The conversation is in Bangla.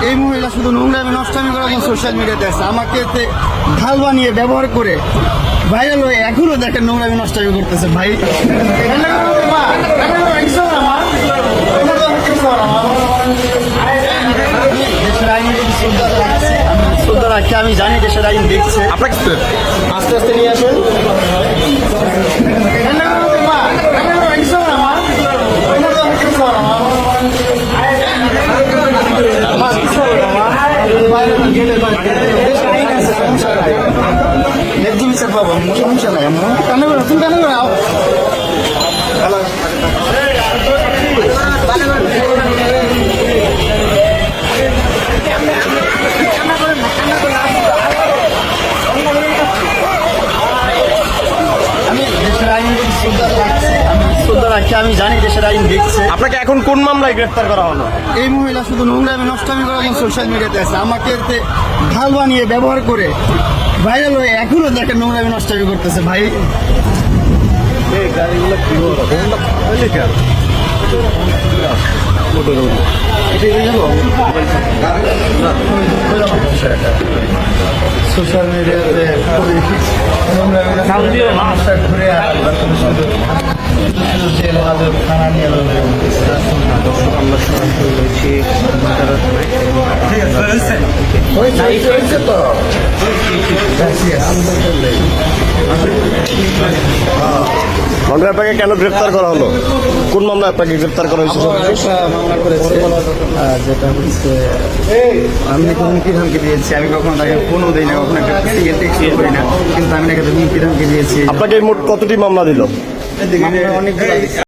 এই মহিলা শুধু নোংরামি নষ্টামি করার জন্য সোশ্যাল মিডিয়াতে আছে, আমাকে এতে ঢাল বানিয়ে ব্যবহার করে ভাইরাল হয়ে এখনো দেখেন নোংরামি নষ্টামি করতেছে ভাই। দেশের আইন শ্রদ্ধা রাখি, আমি জানি দেশের আইন দেখছে। আপনাকে আস্তে আস্তে নিয়ে আসেন। সমস্যা নাই আমার কানে তুমি কানে নাও। শ্রদ্ধা রাখি, আমি জানি দেশের আইন দেখছে। আপনাকে এখন কোন মামলায় গ্রেফতার করা হলো? এই মহিলা শুধু নোংরামি নষ্টামি করার জন্য সোশ্যাল মিডিয়াতে আছে, আমাকে এতে ঢাল বানিয়ে ব্যবহার করে ভাইরাল হয়ে এখনো দেখেন নোংরামি নষ্টামি করতেছে ভাই। সোশ্যাল মিডিয়াতে ঘুরে থানা নিয়ে তো মানে আপনাকে কেন গ্রেফতার করা হলো? কোন মামলায় আপনাকে গ্রেফতার করা হয়েছে? মামলা করেছে, যেটা হচ্ছে আমি হুমকি ধামকি দিয়েছি। আমি কখনো তাকে ফোনও দিই না, কখনো একটা সিগারেট টেক্সট করি না, কিন্তু আমি নাকি হুমকি ধামকি দিয়েছি। আপনাকে মোট কতটি মামলা দিল? অনেকগুলো